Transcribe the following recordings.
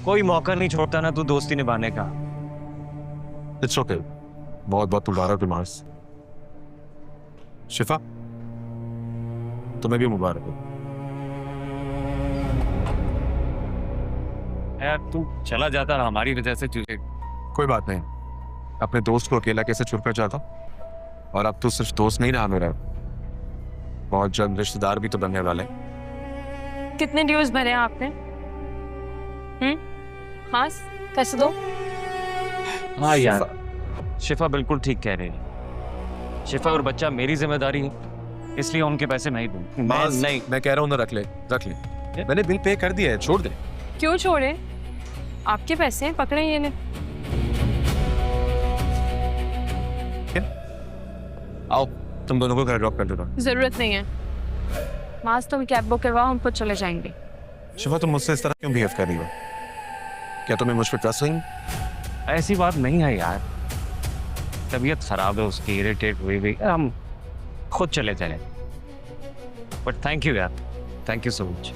कोई मौका नहीं छोड़ता ना तू दोस्ती निभाने का। इट्स ओके, बहुत बहुत मुबारक रिमार्क्स। शिफा, तुम्हें भी मुबारक हो। यार तू चला जाता और हमारी वजह से तुझे। कोई बात नहीं, अपने दोस्त को अकेला कैसे छोड़कर जाता। और अब तो सिर्फ दोस्त नहीं रहा मेरा, बहुत जल्द रिश्तेदार भी तो बनने वाले। कितने ड्यूज भरे हैं आपने? मास कैसे दो? हाँ यार, शिफा बिल्कुल ठीक कह रही है। शिफा और बच्चा मेरी जिम्मेदारी है, इसलिए उनके पैसे नहीं दूं। मैं नहीं, मैं कह रहा हूँ ना, रख ले रख ले। मैंने बिल पे कर दिया है, छोड़ दे। क्यों छोड़े? आपके पैसे हैं, पकड़े ये ने। आओ तुम दोनों को घर ड्रॉप कर देता। जरूरत नहीं है मास, तुम कैब बुक करवाओ, हम खुद चले जाएंगे। शिफा, तुम मुझसे इस तरह क्यों बिहेव कर रही हो? क्या तुम्हें मुझ पर ट्रस्ट नहीं? ऐसी बात नहीं है यार, तबीयत खराब है उसकी, इरिटेट हुई हुई, हम खुद चले जाए। बट थैंक यू यार, थैंक यू सो मच।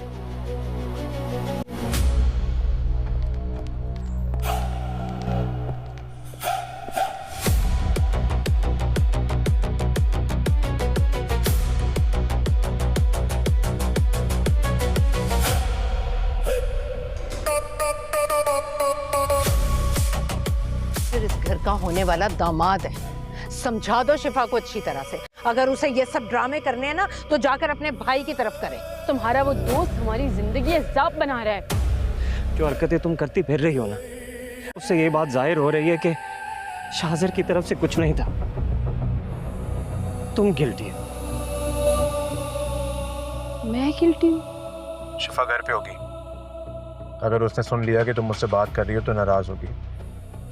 इस घर का होने वाला दामाद है, समझा दो शिफा को अच्छी तरह से। अगर उसे ये सब ड्रामे करने हैं ना, तो जाकर अपने भाई की तरफ करे। तुम्हारा वो दोस्त हमारी जिंदगी अजाब बना रहा है। जो हरकतें तुम करती फिर रही हो ना, उससे ये बात जाहिर हो रही है कि शाहजर की तरफ से कुछ नहीं था, तुम गिल्टी हो। मैं गिल्टी हूँ? शिफा घर पे होगी, अगर उसने सुन लिया कि तुम मुझसे बात कर रही हो तो नाराज होगी,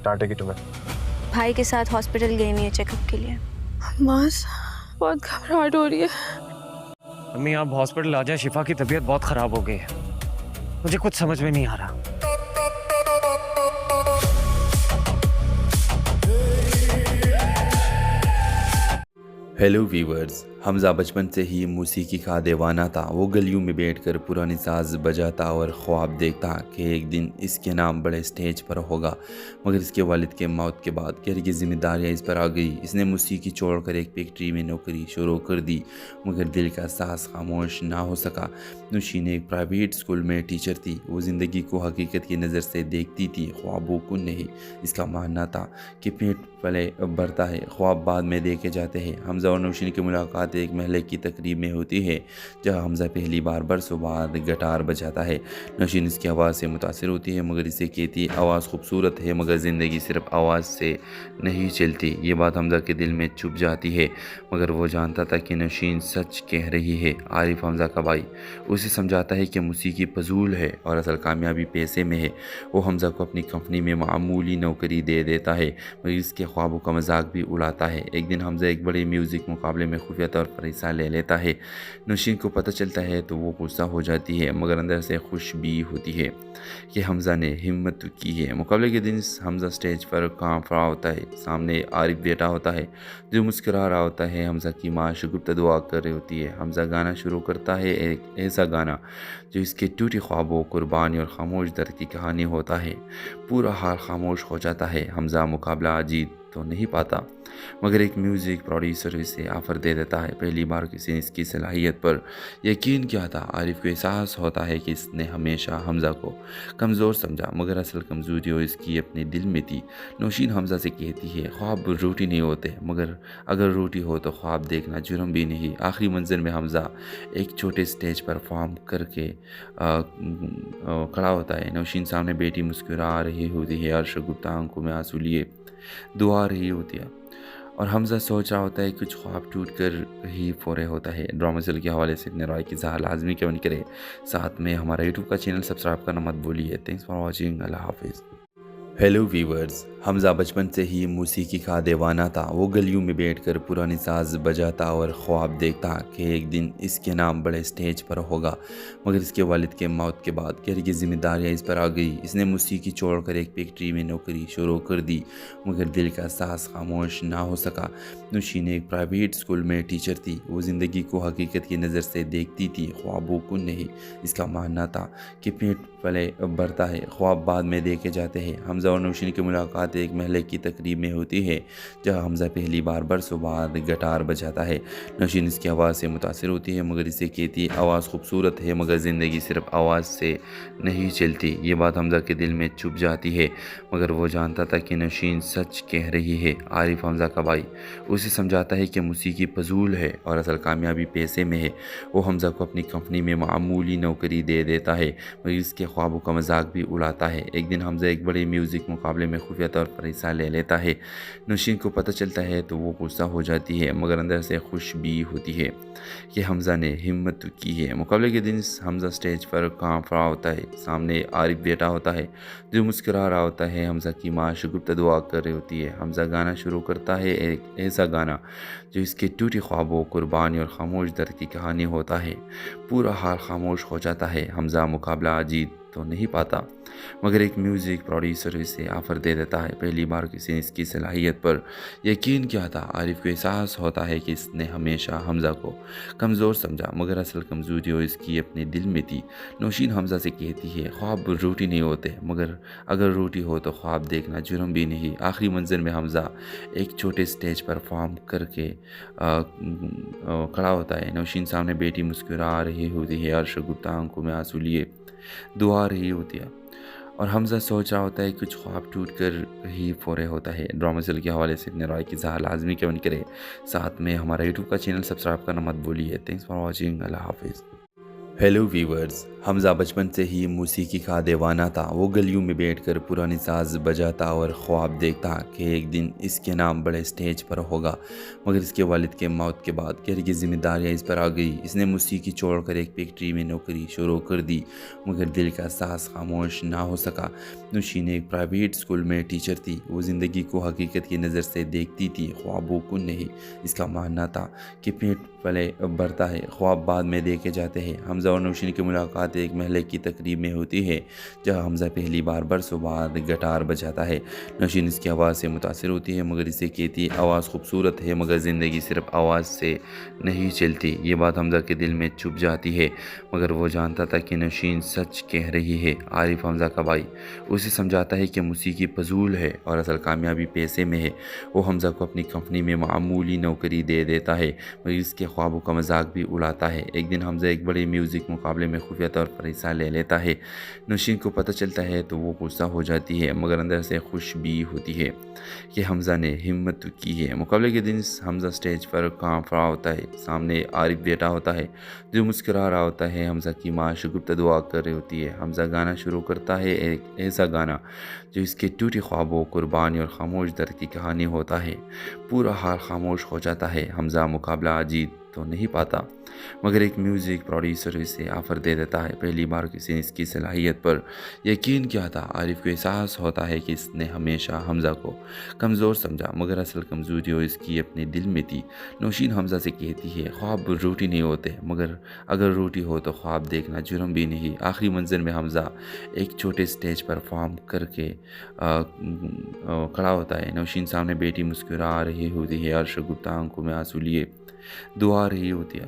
डांटेगी तुम्हें। भाई के साथ हॉस्पिटल गई नहीं है चेकअप के लिए। मास बहुत घबराहट हो रही है। अम्मी आप हॉस्पिटल आ जाए, शिफा की तबीयत बहुत खराब हो गई है, मुझे कुछ समझ में नहीं आ रहा। हेलो व्यूवर्स, हमज़ा बचपन से ही मौसीकी का दीवाना था। वो गलियों में बैठकर पुरानी साज बजाता और ख्वाब देखता कि एक दिन इसके नाम बड़े स्टेज पर होगा। मगर इसके वालिद के मौत के बाद घर की जिम्मेदारियाँ इस पर आ गई। इसने मौसीकी छोड़कर एक फैक्ट्री में नौकरी शुरू कर दी, मगर दिल का सांस खामोश ना हो सका। नौशीन एक प्राइवेट स्कूल में टीचर थी। वो ज़िंदगी को हकीकत की नज़र से देखती थी, ख्वाबों को नहीं। इसका मानना था कि पेट पले बढ़ता है, ख्वाब बाद में देखे जाते हैं। हमज़ा और नौशीन की मुलाकात एक महल की तकरीब में होती है, जहाँ हमज़ा पहली बार बरसों बाद गिटार बजाता है। नौशीन इसकी आवाज़ से मुतासिर होती है, मगर इसे कहती है आवाज़ खूबसूरत है, मगर ज़िंदगी सिर्फ आवाज़ से नहीं चलती। ये बात हमज़ा के दिल में छुप जाती है, मगर वो जानता था कि नौशीन सच कह रही है। आरिफ हमज़ा का भाई उसे समझाता है कि मौसीकी फजूल है और असल कामयाबी पैसे में है। वो हमज़ा को अपनी कंपनी में मामूली नौकरी दे देता है, मगर इसके ख्वाबों का मजाक भी उड़ाता है। एक दिन हमज़ा एक बड़े म्यूज़िक मुकाबले में खुफिया तौर पर हिस्सा ले लेता है। नौशीन को पता चलता है तो वो गुस्सा हो जाती है, मगर अंदर से खुश भी होती है कि हमज़ा ने हिम्मत की है। मुकाबले के दिन हमज़ा स्टेज पर कांप रहा होता है। सामने आरिफ बैठा होता है जो मुस्कुरा रहा होता है। हमज़ा की माँ शगुफ्ता दुआ कर रही होती है। हमज़ा गाना शुरू करता है, एक ऐसा गाना जो इसके टूटे ख्वाबों, कुर्बानी और खामोश दर्द की कहानी होता है। पूरा हाल खामोश हो जाता है। हमज़ा मुकाबला जीत तो नहीं पाता, मगर एक म्यूज़िक प्रोड्यूसर इसे ऑफ़र दे देता है। पहली बार किसी ने इसकी सलाहियत पर यकीन किया था। आरिफ को एहसास होता है कि इसने हमेशा हमज़ा को कमज़ोर समझा, मगर असल कमज़ोरी वो इसकी अपने दिल में थी। नौशीन हमज़ा से कहती है ख्वाब रोटी नहीं होते, मगर अगर रोटी हो तो ख्वाब देखना जुर्म भी नहीं। आखिरी मंजिल में हमज़ा एक छोटे स्टेज पर परफॉर्म करके खड़ा होता है। नौशीन सामने बेटी मुस्कुरा रही होती है और शगुफ्ता आंखों में आंसू लिए दुआ रही होती है, और हमज़ा सोच रहा होता है कुछ ख्वाब टूट कर ही फोरे होता है। ड्रामा चल के हवाले से अपने राय की इज़हार लाजमी क्यों नहीं करे। साथ में हमारा यूट्यूब का चैनल सब्सक्राइब करना मत भूलिए। Thanks for watching. अल्लाह हाफिज़। हेलो व्यूवर्स, حمزہ بچپن سے ہی موسیقی کا دیوانہ تھا۔ وہ گلیوں میں بیٹھ کر پرانی ساز بجاتا اور خواب دیکھتا کہ ایک دن اس کے نام بڑے سٹیج پر ہوگا، مگر اس کے والد کے موت کے بعد گھر کی ذمہ داریاں اس پر آ گئی۔ اس نے موسیقی چھوڑ کر ایک فیکٹری میں نوکری شروع کر دی، مگر دل کا احساس خاموش نہ ہو سکا۔ نوشین ایک پرائیویٹ اسکول میں ٹیچر تھی۔ وہ زندگی کو حقیقت کی نظر سے دیکھتی تھی، خوابوں کو نہیں۔ اس کا ماننا تھا کہ پیٹ پلے بھرتا ہے، خواب بعد میں دیکھے جاتے ہیں۔ حمزہ اور نوشین کی ملاقات ایک محلے کی تقریب میں ہوتی ہے، جہاں حمزہ پہلی بار برسوں بعد گٹار بجاتا ہے۔ نوشین اس کی آواز سے متاثر ہوتی ہے، مگر اسے کہتی ہے آواز خوبصورت ہے، مگر زندگی صرف آواز سے نہیں چلتی۔ یہ بات حمزہ کے دل میں چھپ جاتی ہے، مگر وہ جانتا تھا کہ نوشین سچ کہہ رہی ہے۔ عارف، حمزہ کا بھائی، اسے سمجھاتا ہے کہ موسیقی فضول ہے اور اصل کامیابی پیسے میں ہے۔ وہ حمزہ کو اپنی کمپنی میں معمولی نوکری دے دیتا ہے، مگر اس کے خوابوں کا مذاق بھی اڑاتا ہے۔ ایک دن حمزہ ایک بڑے میوزک مقابلے میں خفیہ طور پر حصہ لے لیتا ہے۔ نوشین کو پتہ چلتا ہے تو وہ غصہ ہو جاتی ہے، مگر اندر سے خوش بھی ہوتی ہے کہ حمزہ نے ہمت کی ہے۔ مقابلے کے دن حمزہ سٹیج پر کانپ رہا ہوتا ہے۔ سامنے عارف بیٹا ہوتا ہے جو مسکرا رہا ہوتا ہے۔ حمزہ کی ماں شگفتہ دعا کر رہی ہوتی ہے۔ حمزہ گانا شروع کرتا ہے، ایک ایسا گانا جو اس کے ٹوٹے خوابوں، قربانی اور خاموش درد کی کہانی ہوتا ہے۔ پورا حال خاموش ہو جاتا ہے۔ حمزہ مقابلہ جیت تو نہیں پاتا، مگر ایک میوزک پروڈیوسر اسے آفر دے دیتا ہے۔ پہلی بار کسی نے اس کی صلاحیت پر یقین کیا تھا۔ عارف کو احساس ہوتا ہے کہ اس نے ہمیشہ حمزہ کو کمزور سمجھا، مگر اصل کمزوری وہ اس کی اپنے دل میں تھی۔ نوشین حمزہ سے کہتی ہے خواب روٹی نہیں ہوتے، مگر اگر روٹی ہو تو خواب دیکھنا جرم بھی نہیں۔ آخری منظر میں حمزہ ایک چھوٹے سٹیج پر پرفارم کر کے کھڑا ہوتا ہے۔ نوشین سامنے بیٹی مسکرا رہی ہوتی ہے اور شگفتہ آنکھوں میں آنسو لیے دعا رہی ہوتی ہے، اور حمزہ سوچ رہا ہوتا ہے کچھ خواب ٹوٹ کر ہی فورے ہوتا ہے۔ ڈرامہ سیل کے حوالے سے اپنے رائے کی اظہار لازمی کمنٹ کرے، ساتھ میں ہمارا یوٹیوب کا چینل سبسکرائب کرنا مت بھولیے۔ تھینکس فار واچنگ، اللہ حافظ۔ ہیلو ویورز، حمزہ بچپن سے ہی موسیقی کا دیوانہ تھا۔ وہ گلیوں میں بیٹھ کر پرانی ساز بجاتا اور خواب دیکھتا کہ ایک دن اس کے نام بڑے سٹیج پر ہوگا، مگر اس کے والد کے موت کے بعد گھر کی ذمہ داریاں اس پر آ گئی۔ اس نے موسیقی چھوڑ کر ایک فیکٹری میں نوکری شروع کر دی، مگر دل کا احساس خاموش نہ ہو سکا۔ نوشین ایک پرائیویٹ اسکول میں ٹیچر تھی۔ وہ زندگی کو حقیقت کی نظر سے دیکھتی تھی، خوابوں کو نہیں۔ اس کا ماننا تھا کہ پیٹ پلے بھرتا ہے، خواب بعد میں دیکھے جاتے ہیں۔ حمزہ اور نوشین کی ملاقات ایک محلے کی تقریب میں ہوتی ہے، جہاں حمزہ پہلی بار برسوں بعد گٹار بجاتا ہے۔ نوشین اس کی آواز سے متاثر ہوتی ہے، مگر اسے کہتی ہے آواز خوبصورت ہے، مگر زندگی صرف آواز سے نہیں چلتی۔ یہ بات حمزہ کے دل میں چھپ جاتی ہے، مگر وہ جانتا تھا کہ نوشین سچ کہہ رہی ہے۔ عارف، حمزہ کا بھائی، اسے سمجھاتا ہے کہ موسیقی فضول ہے اور اصل کامیابی پیسے میں ہے۔ وہ حمزہ کو اپنی کمپنی میں معمولی نوکری دے دیتا ہے، مگر اس کے خوابوں کا مذاق بھی اڑاتا ہے۔ ایک دن حمزہ ایک بڑے میوزک مقابلے میں خفیہ طور پر حصہ لے لیتا ہے۔ نوشین کو پتہ چلتا ہے تو وہ غصہ ہو جاتی ہے، مگر اندر سے خوش بھی ہوتی ہے کہ حمزہ نے ہمت کی ہے۔ مقابلے کے دن حمزہ سٹیج پر کانپ رہا ہوتا ہے۔ سامنے عارف بیٹا ہوتا ہے جو مسکرا رہا ہوتا ہے۔ حمزہ کی ماں شگفتہ دعا کر رہی ہوتی ہے۔ حمزہ گانا شروع کرتا ہے، ایک ایسا گانا جو اس کے ٹوٹے خوابوں، قربانی اور خاموش درد کی کہانی ہوتا ہے۔ پورا حال خاموش ہو جاتا ہے۔ حمزہ مقابلہ جیت تو نہیں پاتا، مگر ایک میوزک پروڈیوسر اسے آفر دے دیتا ہے۔ پہلی بار کسی نے اس کی صلاحیت پر یقین کیا تھا۔ عارف کو احساس ہوتا ہے کہ اس نے ہمیشہ حمزہ کو کمزور سمجھا، مگر اصل کمزوری وہ اس کی اپنے دل میں تھی۔ نوشین حمزہ سے کہتی ہے خواب روٹی نہیں ہوتے، مگر اگر روٹی ہو تو خواب دیکھنا جرم بھی نہیں۔ آخری منظر میں حمزہ ایک چھوٹے سٹیج پر پرفارم کر کے کھڑا ہوتا ہے۔ نوشین سامنے بیٹی مسکرا رہی ہوتی ہے اور شگفتہ آنکھوں میں آنسو لیے دعا رہی ہوتی ہے،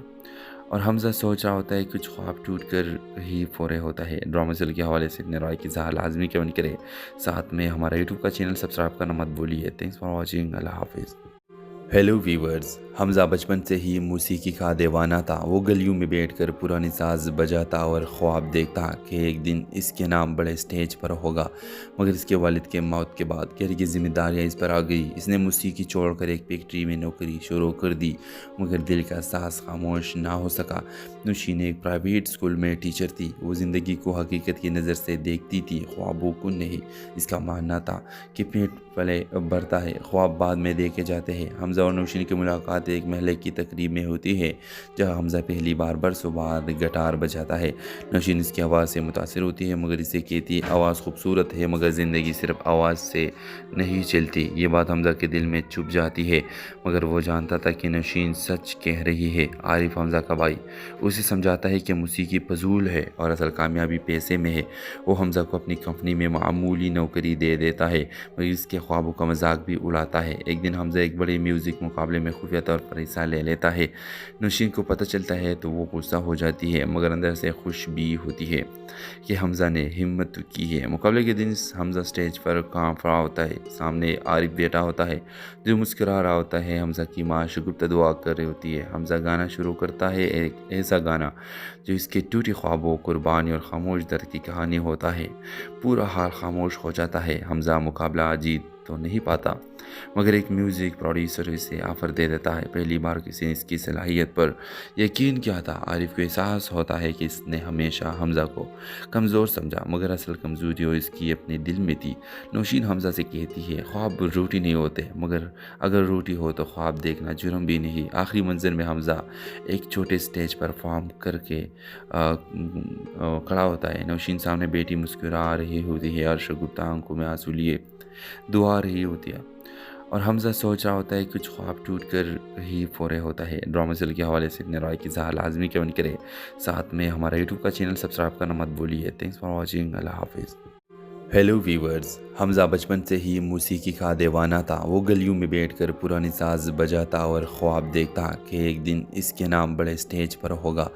اور حمزہ سوچ رہا ہوتا ہے کچھ خواب ٹوٹ کر ہی فورے ہوتا ہے۔ ڈرامہ سیل کے حوالے سے اپنے رائے کی اظہار لازمی کمنٹ کرے، ساتھ میں ہمارا یوٹیوب کا چینل سبسکرائب کرنا مت بھولیے۔ تھینکس فار واچنگ، اللہ حافظ۔ ہیلو ویورز، حمزہ بچپن سے ہی موسیقی کا دیوانہ تھا۔ وہ گلیوں میں بیٹھ کر پرانی ساز بجاتا اور خواب دیکھتا کہ ایک دن اس کے نام بڑے سٹیج پر ہوگا، مگر اس کے والد کے موت کے بعد گھر کی ذمہ داریاں اس پر آ گئی۔ اس نے موسیقی چھوڑ کر ایک فیکٹری میں نوکری شروع کر دی، مگر دل کا احساس خاموش نہ ہو سکا۔ نوشین ایک پرائیویٹ اسکول میں ٹیچر تھی۔ وہ زندگی کو حقیقت کی نظر سے دیکھتی تھی، خوابوں کو نہیں۔ اس کا ماننا تھا کہ پیٹ پلے بھرتا ہے، خواب بعد میں دیکھے جاتے ہیں۔ حمزہ حمزہ اور نوشین کی ملاقات ایک محلے کی تقریب میں ہوتی ہے جہاں حمزہ پہلی بار برسوں بعد گٹار بجاتا ہے۔ نوشین اس کی آواز سے متاثر ہوتی ہے مگر اسے کہتی ہے آواز خوبصورت ہے مگر زندگی صرف آواز سے نہیں چلتی۔ یہ بات حمزہ کے دل میں چھپ جاتی ہے مگر وہ جانتا تھا کہ نوشین سچ کہہ رہی ہے۔ عارف حمزہ کا بھائی اسے سمجھاتا ہے کہ موسیقی فضول ہے اور اصل کامیابی پیسے میں ہے۔ وہ حمزہ کو اپنی کمپنی میں معمولی نوکری دے دیتا ہے مگر اس کے خوابوں کا مذاق بھی اڑاتا ہے۔ ایک دن حمزہ ایک بڑے میوزک مقابلے میں خفیہ طور پر حصہ لے لیتا ہے۔ نوشین کو پتہ چلتا ہے تو وہ غصہ ہو جاتی ہے مگر اندر سے خوش بھی ہوتی ہے کہ حمزہ نے ہمت کی ہے۔ مقابلے کے دن حمزہ سٹیج پر کانپ رہا ہوتا ہے۔ سامنے عارف بیٹا ہوتا ہے جو مسکرا رہا ہوتا ہے۔ حمزہ کی ماں شگفتہ دعا کر رہی ہوتی ہے۔ حمزہ گانا شروع کرتا ہے، ایک ایسا گانا جو اس کے ٹوٹے خوابوں، قربانی اور خاموش درد کی کہانی ہوتا ہے۔ پورا حال خاموش ہو جاتا ہے۔ حمزہ مقابلہ جیت تو نہیں پاتا مگر ایک میوزک پروڈیوسر اسے آفر دے دیتا ہے۔ پہلی بار کسی نے اس کی صلاحیت پر یقین کیا تھا۔ عارف کو احساس ہوتا ہے کہ اس نے ہمیشہ حمزہ کو کمزور سمجھا مگر اصل کمزوری وہ اس کی اپنے دل میں تھی۔ نوشین حمزہ سے کہتی ہے خواب روٹی نہیں ہوتے مگر اگر روٹی ہو تو خواب دیکھنا جرم بھی نہیں۔ آخری منظر میں حمزہ ایک چھوٹے سٹیج پر پرفارم کر کے کھڑا ہوتا ہے۔ نوشین سامنے بیٹی مسکرا رہی ہوتی ہے اور شگفتہ آنکھوں میں آنسو لیے دعا رہی ہوتی ہے اور حمزہ سوچ رہا ہوتا ہے کچھ خواب ٹوٹ کر ہی فورے ہوتا ہے۔ ڈرامہ سیل کے حوالے سے اپنے رائے کی اظہار لازمی کمنٹ کرے، ساتھ میں ہمارا یوٹیوب کا چینل سبسکرائب کرنا مت بھولیے۔ تھینکس فار واچنگ، اللہ حافظ۔ ہیلو ویورز، حمزہ بچپن سے ہی موسیقی کا دیوانہ تھا۔ وہ گلیوں میں بیٹھ کر پرانی ساز بجاتا اور خواب دیکھتا کہ ایک دن اس کے نام بڑے سٹیج پر ہوگا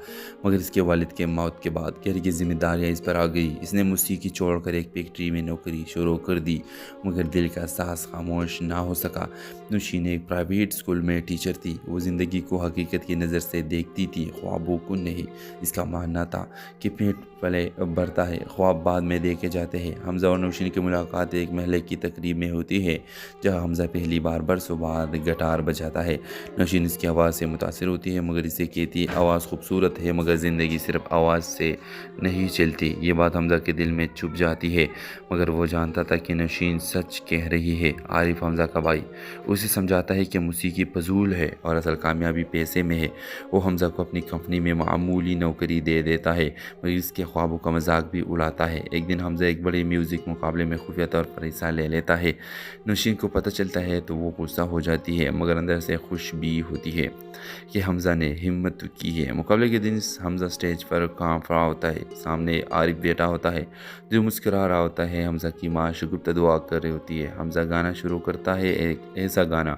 مگر اس کے والد کے موت کے بعد گھر کی ذمہ داریاں اس پر آ گئی۔ اس نے موسیقی چھوڑ کر ایک فیکٹری میں نوکری شروع کر دی مگر دل کا ساز خاموش نہ ہو سکا۔ نوشین ایک پرائیویٹ اسکول میں ٹیچر تھی۔ وہ زندگی کو حقیقت کی نظر سے دیکھتی تھی، خوابوں کو نہیں۔ اس کا ماننا تھا کہ پیٹ پلے بھرتا ہے، خواب بعد میں دیکھے جاتے ہیں۔ حمزہ اور نوشین کی ملاقات ایک محلے کی تقریب میں ہوتی ہے جہاں حمزہ پہلی بار برسوں بعد گٹار بجاتا ہے۔ نوشین اس کی آواز سے متاثر ہوتی ہے مگر اسے کہتی ہے آواز خوبصورت ہے مگر زندگی صرف آواز سے نہیں چلتی۔ یہ بات حمزہ کے دل میں چھپ جاتی ہے مگر وہ جانتا تھا کہ نوشین سچ کہہ رہی ہے۔ عارف حمزہ کا بھائی اسے سمجھاتا ہے کہ موسیقی فضول ہے اور اصل کامیابی پیسے میں ہے۔ وہ حمزہ کو اپنی کمپنی میں معمولی نوکری دے دیتا ہے مگر اس کے خوابوں کا مذاق بھی اڑاتا ہے۔ ایک دن حمزہ ایک بڑے میوزک مقابلے میں خفیہ طور پر حصہ لے لیتا ہے۔ نوشین کو پتہ چلتا ہے تو وہ غصہ ہو جاتی ہے مگر اندر سے خوش بھی ہوتی ہے کہ حمزہ نے ہمت کی ہے۔ مقابلے کے دن حمزہ سٹیج پر کانپ رہا ہوتا ہے۔ سامنے عارف بیٹا ہوتا ہے جو مسکرا رہا ہوتا ہے۔ حمزہ کی ماں شگفتہ دعا کر رہی ہوتی ہے۔ حمزہ گانا شروع کرتا ہے، ایک ایسا گانا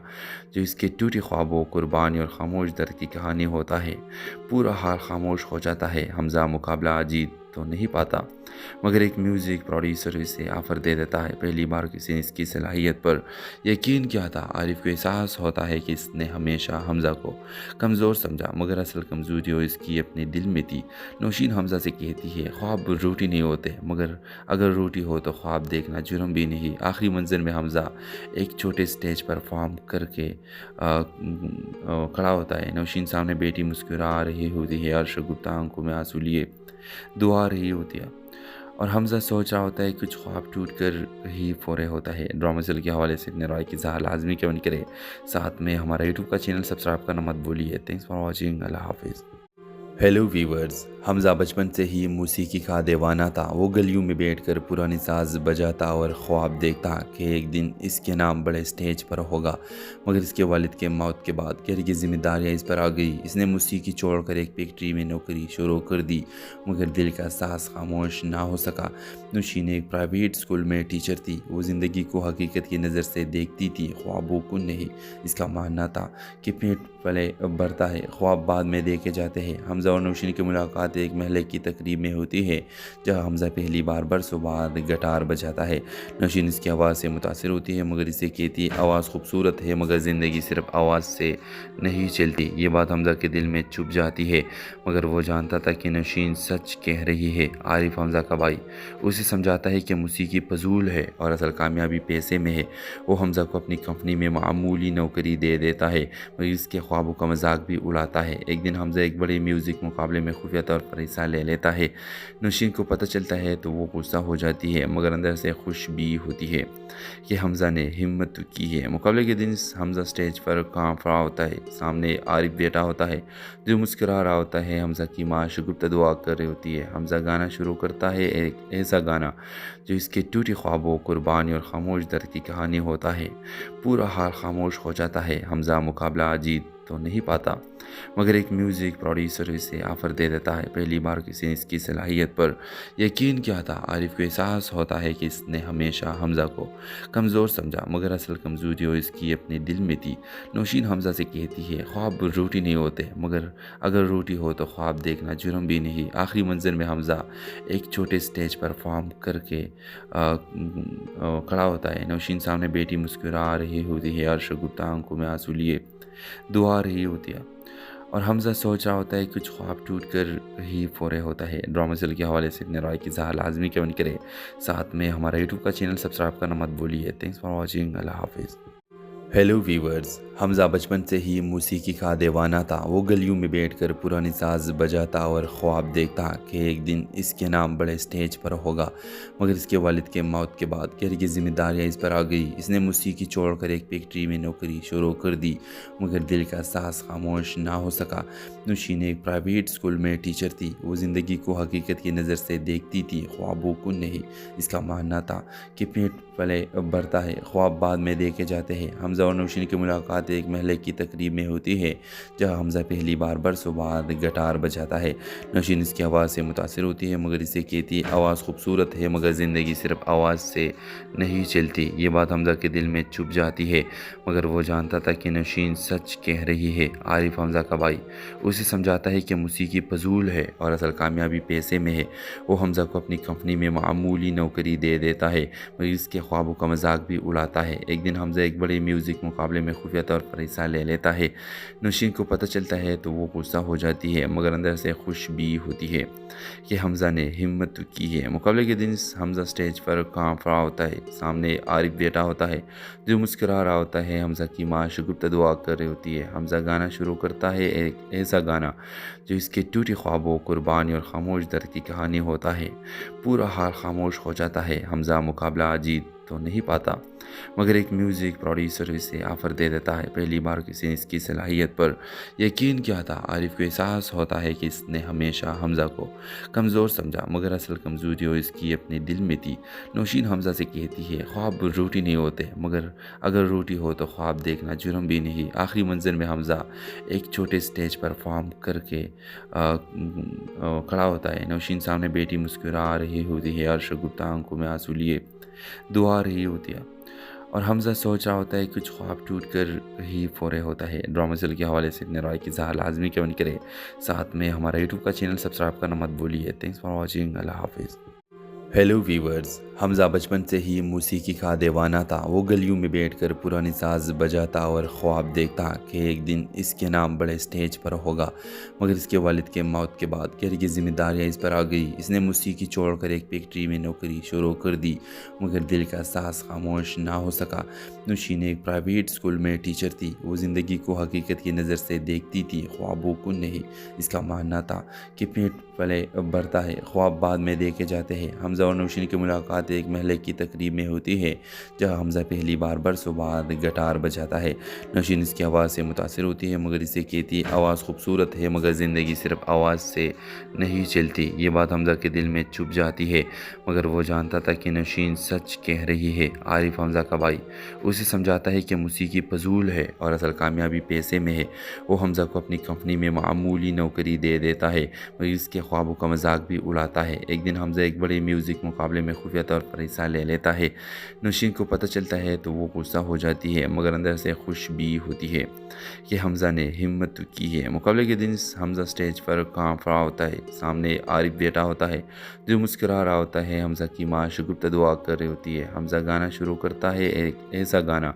جو اس کے ٹوٹے خوابوں، قربانی اور خاموش درد کی کہانی ہوتا ہے۔ پورا حال خاموش ہو جاتا ہے۔ حمزہ مقابلہ جیت تو نہیں پاتا مگر ایک میوزک پروڈیوسر اسے آفر دے دیتا ہے۔ پہلی بار کسی نے اس کی صلاحیت پر یقین کیا تھا۔ عارف کو احساس ہوتا ہے کہ اس نے ہمیشہ حمزہ کو کمزور سمجھا مگر اصل کمزوری وہ اس کی اپنے دل میں تھی۔ نوشین حمزہ سے کہتی ہے خواب روٹی نہیں ہوتے مگر اگر روٹی ہو تو خواب دیکھنا جرم بھی نہیں۔ آخری منظر میں حمزہ ایک چھوٹے سٹیج پر پرفارم کر کے کھڑا ہوتا ہے۔ نوشین سامنے بیٹی مسکرا رہی ہوتی ہے اور شگفتہ آنکھوں میں آنسو لیے دعا رہی ہوتی ہے اور حمزہ سوچ رہا ہوتا ہے کچھ خواب ٹوٹ کر ہی فورے ہوتا ہے۔ ڈرامہ سیل کے حوالے سے اپنے رائے کی اظہار لازمی کمنٹ کرے، ساتھ میں ہمارا یوٹیوب کا چینل سبسکرائب کرنا مت بھولیے۔ تھینکس فار واچنگ، اللہ حافظ۔ ہیلو ویورز، حمزہ بچپن سے ہی موسیقی کا دیوانہ تھا۔ وہ گلیوں میں بیٹھ کر پرانی ساز بجاتا اور خواب دیکھتا کہ ایک دن اس کے نام بڑے سٹیج پر ہوگا مگر اس کے والد کے موت کے بعد گھر کی ذمہ داریاں اس پر آ گئی۔ اس نے موسیقی چھوڑ کر ایک فیکٹری میں نوکری شروع کر دی مگر دل کا ساز خاموش نہ ہو سکا۔ نوشین ایک پرائیویٹ اسکول میں ٹیچر تھی۔ وہ زندگی کو حقیقت کی نظر سے دیکھتی تھی، خوابوں کو نہیں۔ اس کا ماننا تھا کہ پیٹ پلے بھرتا ہے، خواب بعد میں دیکھے جاتے ہیں۔ حمزہ اور نوشین کی ملاقات ایک محلے کی تقریب میں ہوتی ہے جہاں حمزہ پہلی بار برسوں بعد گٹار بجاتا ہے۔ نوشین اس کی آواز سے متاثر ہوتی ہے مگر اسے کہتی ہے آواز خوبصورت ہے مگر زندگی صرف آواز سے نہیں چلتی۔ یہ بات حمزہ کے دل میں چھپ جاتی ہے مگر وہ جانتا تھا کہ نوشین سچ کہہ رہی ہے۔ عارف حمزہ کا بھائی اسے سمجھاتا ہے کہ موسیقی فضول ہے اور اصل کامیابی پیسے میں ہے۔ وہ حمزہ کو اپنی کمپنی میں معمولی نوکری دے دیتا ہے مگر اس کے خوابوں کا مذاق بھی اڑاتا ہے۔ ایک دن حمزہ ایک بڑے میوزک म्यूज़िक मुकाबले में खुफिया तौर पर हिस्सा ले लेता है। नौशीन को पता चलता है तो वो गुस्सा हो जाती है, मगर अंदर से खुश भी होती है कि हमज़ा ने हिम्मत की है। मुकाबले के दिन हमज़ा स्टेज पर कांप रहा होता है। सामने आरिफ बैठा होता है जो मुस्कुरा रहा होता है। हमज़ा की माँ शगुफ्ता दुआ कर रही होती है। हमज़ा गाना शुरू करता है, एक ऐसा गाना जो इसके टूटे ख्वाबों, कुर्बानी और खामोश दर्द की कहानी होता है। पूरा हाल खामोश हो जाता है। हमज़ा मुकाबला जीत तो नहीं पाता, मगर एक म्यूज़िक प्रोड्यूसर इसे ऑफ़र दे देता है। पहली बार किसी ने इसकी सलाहियत पर यकीन किया था। आरिफ को एहसास होता है कि इसने हमेशा हमज़ा को कमज़ोर समझा, मगर असल कमज़ोरी वो इसकी अपने दिल में थी। नौशीन हमज़ा से कहती है, ख्वाब रोटी नहीं होते, मगर अगर रोटी हो तो ख्वाब देखना जुर्म भी नहीं। आखिरी मंज़र में हमज़ा एक छोटे स्टेज परफॉर्म करके खड़ा होता है। नौशीन सामने बेटी मुस्कुरा रही होती है और शगुफ्ता आंखों में आंसू लिए दुआ रही होती है, और हमज़ा सोच रहा होता है कुछ ख्वाब टूट कर ही फोरे होता है। ड्रामा सेल के हवाले से अपने राय की इज़हार लाजमी कमेंट करें। साथ में हमारा यूट्यूब का चैनल सब्सक्राइब करना मत भूलिए। Thanks for watching. अल्लाह हाफिज़। हेलो व्यूवर्स, हमज़ा बचपन से ही मौसीकी का दीवाना था। वो गलियों में बैठकर पुरानी साज बजाता और ख्वाब देखता कि एक दिन इसके नाम बड़े स्टेज पर होगा, मगर इसके वालिद के मौत के बाद घर की जिम्मेदारियाँ इस पर आ गई। इसने मौसीकी छोड़कर एक फैक्ट्री में नौकरी शुरू कर दी, मगर दिल का सांस खामोश ना हो सका। नौशीन एक प्राइवेट स्कूल में टीचर थी। वो ज़िंदगी को हकीकत की नज़र से देखती थी, ख्वाबों को नहीं। इसका मानना था कि पेट पले भरता है, ख्वाब बाद में देखे जाते हैं। हमज़ा और नौशीन की मुलाकात एक महल की तकरीब में होती है, जहां हमज़ा पहली बार बरसों बाद गिटार बजाता है। नौशीन इसकी आवाज़ से मुतासिर होती है, मगर इसे कहती है आवाज़ खूबसूरत है, मगर ज़िंदगी सिर्फ आवाज़ से नहीं चलती। ये बात हमज़ा के दिल में चुभ जाती है, मगर वो जानता था कि नौशीन सच कह रही है। आरिफ हमज़ा का भाई उसे समझाता है कि मौसीकी फजूल है और असल कामयाबी पैसे में है। वो हमज़ा को अपनी कंपनी में मामूली नौकरी दे देता है, मगर इसके ख्वाबों का मजाक भी उड़ाता है। एक दिन हमज़ा एक बड़े म्यूज़िक मुकाबले में खुफिया तौर पर हिस्सा ले लेता है। नौशीन को पता चलता है तो वो गुस्सा हो जाती है, मगर अंदर से खुश भी होती है कि हमज़ा ने हिम्मत की है। मुकाबले के दिन हमज़ा स्टेज पर कांप रहा होता है। सामने आरिफ बैठा होता है जो मुस्कुरा रहा होता है। हमज़ा की माँ शगुफ्ता दुआ कर रही होती है। हमज़ा गाना शुरू करता है, एक ऐसा गाना जो इसके टूटे ख्वाबों, कुर्बानी और खामोश दर्द की कहानी होता है। पूरा हाल खामोश हो जाता है। हमज़ा मुकाबला जीत तो नहीं पाता, मगर एक म्यूज़िक प्रोड्यूसर इसे ऑफ़र दे देता है। पहली बार किसी ने इसकी सलाहियत पर यकीन किया था। आरिफ को एहसास होता है कि इसने हमेशा हमज़ा को कमज़ोर समझा, मगर असल कमज़ोरी वो इसकी अपने दिल में थी। नौशीन हमज़ा से कहती है, ख्वाब रोटी नहीं होते, मगर अगर रोटी हो तो ख्वाब देखना जुर्म भी नहीं। आखिरी मंज़र में हमज़ा एक छोटे स्टेज परफॉर्म करके खड़ा होता है। नौशीन सामने बेटी मुस्कुरा रही होती है और शगुफ्ता आंखों में आंसू लिए दुआ रही होती है, और हमज़ा सोच रहा होता है कुछ ख्वाब टूट कर ही फोरे होता है। ड्रामा सेल के हवाले से अपने राय की इज़हार लाजमी कमेंट करें। साथ में हमारा यूट्यूब का चैनल सब्सक्राइब करना मत भूलिए। Thanks for watching. अल्लाह हाफिज़। हेलो व्यूवर्स, हमज़ा बचपन से ही मौसीकी का दीवाना था। वो गलियों में बैठकर पुरानी साज बजाता और ख्वाब देखता कि एक दिन इसके नाम बड़े स्टेज पर होगा, मगर इसके वालिद के मौत के बाद घर की जिम्मेदारियाँ इस पर आ गई। इसने मौसीकी छोड़कर एक फैक्ट्री में नौकरी शुरू कर दी, मगर दिल का सांस खामोश ना हो सका। नौशीन एक प्राइवेट स्कूल में टीचर थी। वो ज़िंदगी को हकीकत की नज़र से देखती थी, ख्वाबों को नहीं। इसका मानना था कि पेट पले भरता है, ख्वाब बाद में देखे जाते हैं। हमज़ा और नौशीन की मुलाकात एक महल की तकरीब में होती है, जहां हमज़ा पहली बार बरसों बाद गिटार बजाता है। नौशीन इसकी आवाज़ से मुतासिर होती है, मगर इसे कहती है आवाज़ खूबसूरत है, मगर ज़िंदगी सिर्फ आवाज़ से नहीं चलती। ये बात हमज़ा के दिल में चुभ जाती है, मगर वो जानता था कि नौशीन सच कह रही है। आरिफ हमज़ा का भाई उसे समझाता है कि मौसीकी फजूल है और असल कामयाबी पैसे में है। वो हमज़ा को अपनी कंपनी में मामूली नौकरी दे देता है, मगर इसके ख्वाबों का मजाक भी उड़ाता है। एक दिन हमज़ा एक बड़े म्यूज़िक मुकाबले में खुफिया तौर पर हिस्सा ले लेता है। नौशीन को पता चलता है तो वो गुस्सा हो जाती है, मगर अंदर से खुश भी होती है कि हमज़ा ने हिम्मत की है। मुकाबले के दिन हमज़ा स्टेज पर कांप रहा होता है। सामने आरिफ बैठा होता है जो मुस्कुरा रहा होता है। हमज़ा की माँ शगुफ्ता दुआ कर रही होती है। हमज़ा गाना शुरू करता है, एक ऐसा गाना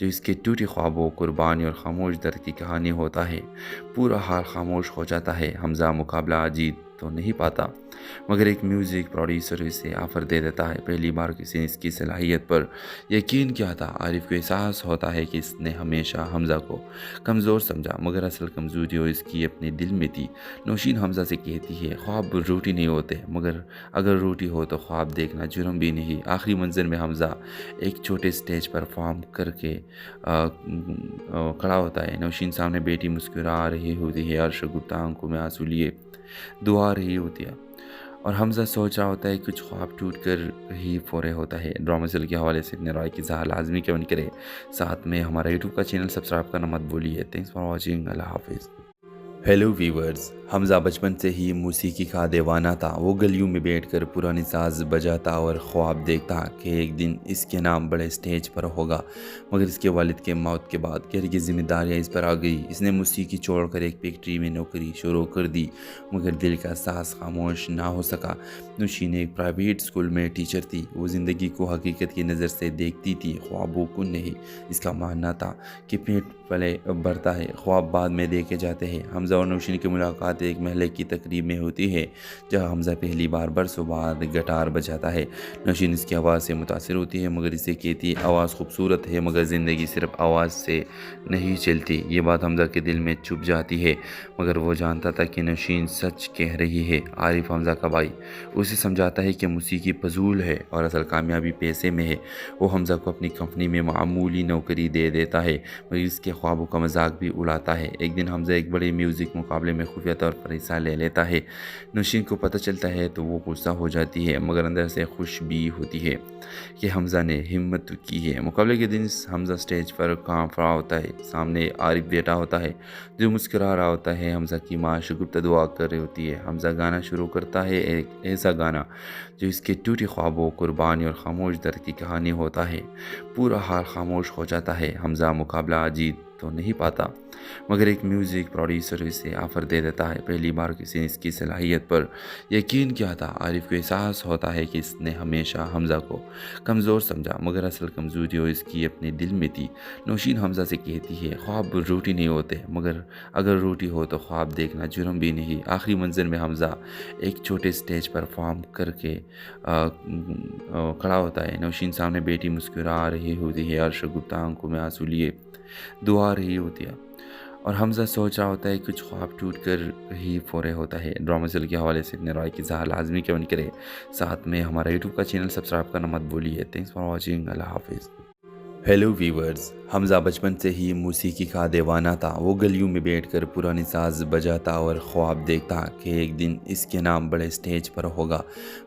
जो इसके टूटे ख्वाबों, कुर्बानी और खामोश दर्द की कहानी होता है। पूरा हाल खामोश हो जाता है। हमज़ा मुकाबला जीत तो नहीं पाता, मगर एक म्यूज़िक प्रोड्यूसर इसे ऑफ़र दे देता है। पहली बार किसी ने इसकी सलाहियत पर यकीन किया था। आरिफ को एहसास होता है कि इसने हमेशा हमज़ा को कमज़ोर समझा, मगर असल कमज़ोरी वो इसकी अपने दिल में थी। नौशीन हमज़ा से कहती है, ख्वाब रूठी नहीं होते, मगर अगर रूठी हो तो ख्वाब देखना जुर्म भी नहीं। आखिरी मंज़र में हमज़ा एक छोटे स्टेज परफॉर्म करके खड़ा होता है। नौशीन सामने बेटी मुस्कुरा रही होती है और शगुफ्ता आंखों में आंसू लिए दुआ रही होती है, और हमज़ा सोच रहा होता है कुछ ख्वाब टूट कर ही फोरे होता है। ड्रामा सीरियल के हवाले से अपने राय की इज़हार लाजमी कमेंट करें। साथ में हमारा यूट्यूब का चैनल सब्सक्राइब करना मत भूलिए। Thanks for watching. अल्लाह हाफिज़। हेलो व्यूवर्स, हमज़ा बचपन से ही मौसीकी का दीवाना था। वो गलियों में बैठकर पुरानी साज बजाता और ख्वाब देखता कि एक दिन इसके नाम बड़े स्टेज पर होगा, मगर इसके वालिद के मौत के बाद घर की जिम्मेदारियाँ इस पर आ गई। इसने मौसीकी छोड़कर एक फैक्ट्री में नौकरी शुरू कर दी, मगर दिल का सांस खामोश ना हो सका। नौशीन एक प्राइवेट स्कूल में टीचर थी। वो ज़िंदगी को हकीकत की नज़र से देखती थी, ख्वाबों को नहीं। इसका मानना था कि पेट पले बढ़ता है, ख्वाब बाद में देखे जाते हैं। हमज़ा और नौशीन की मुलाकात एक महल की तकरीब में होती है, जहां हमज़ा पहली बार बरसों बाद गिटार बजाता है। नौशीन इसकी आवाज़ से मुतासिर होती है, मगर इसे कहती है आवाज़ खूबसूरत है, मगर ज़िंदगी सिर्फ आवाज़ से नहीं चलती। ये बात हमज़ा के दिल में छुप जाती है, मगर वो जानता था कि नौशीन सच कह रही है। आरिफ हमज़ा का भाई उसे समझाता है कि मौसीकी फजूल है और असल कामयाबी पैसे में है। वो हमज़ा को अपनी कंपनी में मामूली नौकरी दे देता है, मगर इसके ख्वाबों का मजाक भी उड़ाता है। एक दिन हमज़ा एक बड़े म्यूज़िक मुकाबले में खुफिया तौर पर हिस्सा ले लेता है। नौशीन को पता चलता है तो वो गुस्सा हो जाती है, मगर अंदर से खुश भी होती है कि हमज़ा ने हिम्मत की है। मुकाबले के दिन हमज़ा स्टेज पर कांप रहा होता है। सामने आरिफ बैठा होता है जो मुस्कुरा रहा होता है। हमज़ा की माँ शगुफ्ता दुआ कर रही होती है। हमज़ा गाना शुरू करता है, एक ऐसा गाना जो इसके टूटे ख्वाबों, कुर्बानी और खामोश दर्द की कहानी होता है। पूरा हाल खामोश हो जाता है। हमज़ा मुकाबला जीत तो नहीं पाता, मगर एक म्यूज़िक प्रोड्यूसर इसे ऑफ़र दे देता है। पहली बार किसी ने इसकी सलाहियत पर यकीन किया था। आरिफ को एहसास होता है कि इसने हमेशा हमज़ा को कमज़ोर समझा, मगर असल कमज़ोरी वो इसकी अपने दिल में थी। नौशीन हमज़ा से कहती है, ख्वाब रूठी नहीं होते, मगर अगर रूठी हो तो ख्वाब देखना जुर्म भी नहीं। आखिरी मंज़र में हमज़ा एक छोटे स्टेज परफॉर्म करके खड़ा होता है। नौशीन सामने बेटी मुस्कुरा रही होती है और शगुफ्ता आंखों में आंसू लिए दुआ रही होती है, और हमज़ा सोच रहा होता है कुछ ख्वाब टूट कर ही फोरे होता है। ड्रामा सीरियल के हवाले से अपने राय की इज़हार लाजमी कमेंट करें। साथ में हमारा यूट्यूब का चैनल सब्सक्राइब करना मत भूलिए। Thanks for watching. अल्लाह हाफिज़। हेलो व्यूवर्स, हमज़ा बचपन से ही मौसीकी का दीवाना था। वो गलियों में बैठकर पुरानी साज बजाता और ख्वाब देखता कि एक दिन इसके नाम बड़े स्टेज पर होगा,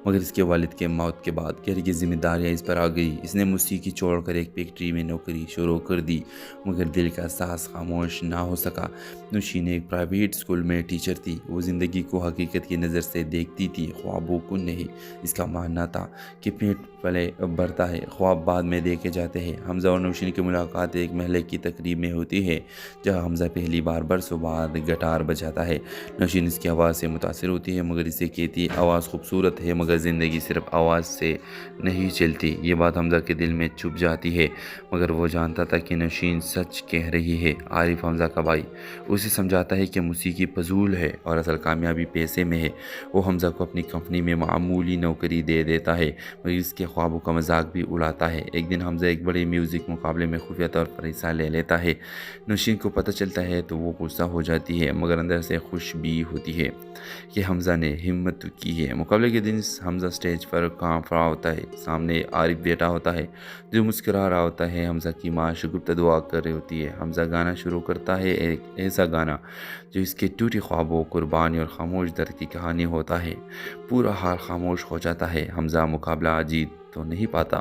मगर इसके वालिद के मौत के बाद घर की जिम्मेदारियाँ इस पर आ गई। इसने मौसीकी छोड़कर एक फैक्ट्री में नौकरी शुरू कर दी, मगर दिल का सांस खामोश ना हो सका। नौशीन एक प्राइवेट स्कूल में टीचर थी। वो ज़िंदगी को हकीकत की नज़र से देखती थी, ख्वाबों को नहीं। इसका मानना था कि पेट पले बढ़ता है, ख्वाब बाद में देखे जाते हैं। हमज़ा और नौशीन की मुलाकात एक महल की तकरीब में होती है, जहां हमज़ा पहली बार बरसों बाद गिटार बजाता है। नौशीन इसकी आवाज़ से मुतासिर होती है, मगर इसे कहती है आवाज़ खूबसूरत है, मगर ज़िंदगी सिर्फ आवाज़ से नहीं चलती। ये बात हमज़ा के दिल में छुप जाती है, मगर वो जानता था कि नौशीन सच कह रही है। आरिफ हमज़ा का भाई उसे समझाता है कि मौसीकी फजूल है और असल कामयाबी पैसे में है। वो हमज़ा को अपनी कंपनी में मामूली नौकरी दे देता है, मगर इसके ख्वाबों का मजाक भी उड़ाता है। एक दिन हमज़ा एक बड़े म्यूज़िक मुकाबले में खुफिया तौर पर हिस्सा ले लेता है। नौशीन को पता चलता है तो वो गुस्सा हो जाती है, मगर अंदर से खुश भी होती है कि हमज़ा ने हिम्मत की है। मुकाबले के दिन हमज़ा स्टेज पर कांप रहा होता है। सामने आरिफ बैठा होता है जो मुस्कुरा रहा होता है। हमज़ा की माँ शगुफ्ता दुआ कर रही होती है। हमज़ा गाना शुरू करता है, एक ऐसा गाना जो इसके टूटे ख्वाबों, कुर्बानी और खामोश दर्द की कहानी होता है। पूरा हाल खामोश हो जाता है। हमज़ा मुकाबला जीत तो नहीं पाता,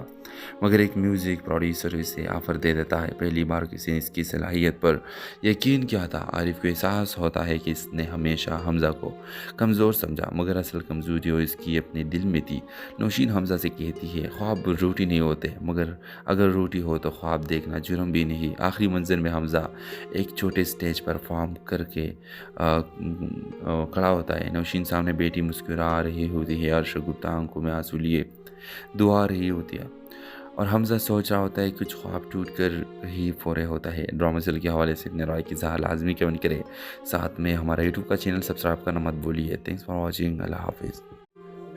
मगर एक म्यूज़िक प्रोड्यूसर इसे ऑफ़र दे देता है। पहली बार किसी ने इसकी सलाहियत पर यकीन किया था। आरिफ को एहसास होता है कि इसने हमेशा हमज़ा को कमज़ोर समझा, मगर असल कमज़ोरी वो इसकी अपने दिल में थी। नौशीन हमज़ा से कहती है, ख्वाब रूठी नहीं होते, मगर अगर रूठी हो तो ख्वाब देखना जुर्म भी नहीं। आखिरी मंज़र में हमज़ा एक छोटे स्टेज परफॉर्म करके खड़ा होता है। नौशीन सामने बेटी मुस्कुरा रही होती है और शगुफ्ता आंखों में आंसू लिए दुआ रही होती है, और हमज़ा सोच रहा होता है कुछ ख्वाब टूट कर ही फोरे होता है। ड्रामा सीरियल के हवाले से अपने राय की इज़हार लाजमी कमेंट करें। साथ में हमारा यूट्यूब का चैनल सब्सक्राइब करना मत भूलिए। Thanks for watching. अल्लाह हाफिज़।